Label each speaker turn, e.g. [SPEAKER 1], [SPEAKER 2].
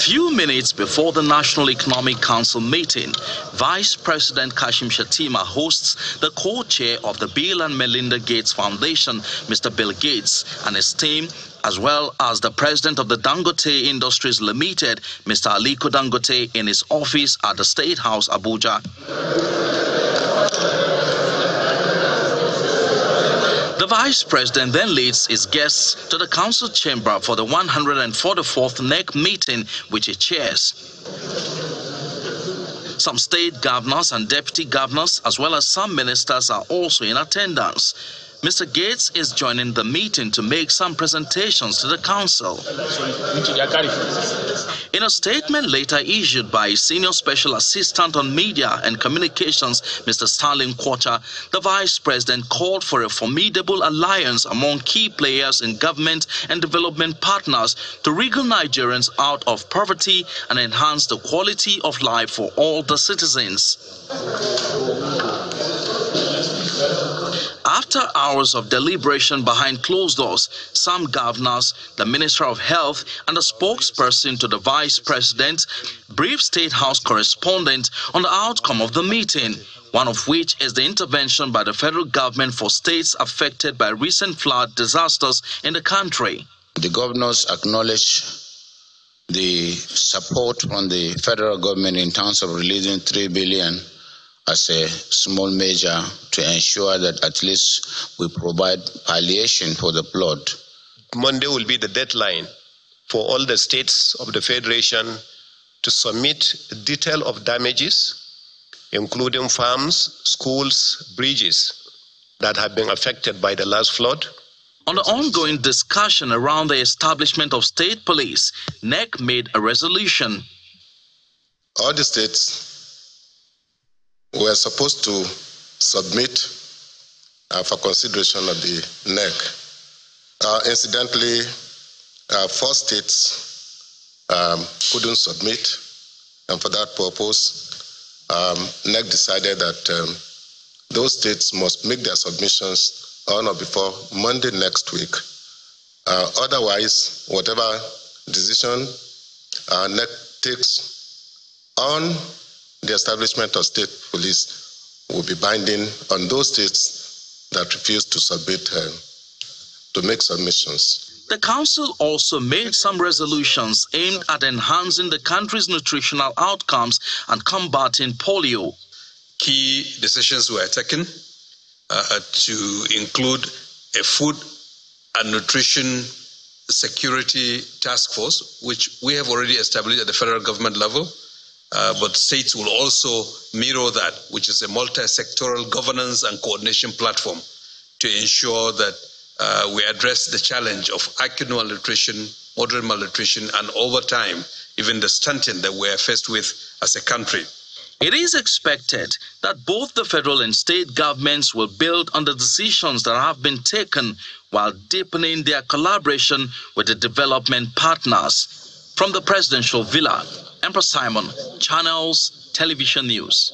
[SPEAKER 1] Few minutes before the National Economic Council meeting, Vice President Kashim Shettima hosts the co-chair of the Bill and Melinda Gates Foundation, Mr. Bill Gates, and his team, as well as the president of the Dangote Industries Limited, Mr. Aliko Dangote, in his office at the State House, Abuja. The Vice President then leads his guests to the Council chamber for the 144th NEC meeting, which he chairs. Some state governors and deputy governors, as well as some ministers, are also in attendance. Mr. Gates is joining the meeting to make some presentations to the Council. In a statement later issued by Senior Special Assistant on Media and Communications, Mr. Sterling Quarter, the Vice President called for a formidable alliance among key players in government and development partners to wriggle Nigerians out of poverty and enhance the quality of life for all the citizens. After hours of deliberation behind closed doors, some governors, the Minister of Health, and the spokesperson to the Vice President briefed State House correspondent on the outcome of the meeting, one of which is the intervention by the federal government for states affected by recent flood disasters in the country.
[SPEAKER 2] The governors acknowledge the support from the federal government in terms of releasing $3 billion as a small measure to ensure that at least we provide palliation for the flood.
[SPEAKER 3] Monday will be the deadline for all the states of the Federation to submit a detail of damages, including farms, schools, bridges that have been affected by the last flood.
[SPEAKER 1] On the ongoing discussion around the establishment of state police, NEC made a resolution.
[SPEAKER 4] All the states were supposed to submit for consideration of the NEC. Incidentally, 4 states couldn't submit, and for that purpose, NEC decided that those states must make their submissions on or before Monday next week. Otherwise, whatever decision NEC takes on the establishment of state police will be binding on those states that refuse to submit to make submissions.
[SPEAKER 1] The Council also made some resolutions aimed at enhancing the country's nutritional outcomes and combating polio.
[SPEAKER 5] Key decisions were taken to include a food and nutrition security task force, which we have already established at the federal government level. But states will also mirror that, which is a multi-sectoral governance and coordination platform to ensure that we address the challenge of acute malnutrition, moderate malnutrition, and over time, even the stunting that we are faced with as a country.
[SPEAKER 1] It is expected that both the federal and state governments will build on the decisions that have been taken while deepening their collaboration with the development partners. From the Presidential Villa, Emperor Simon, Channels Television News.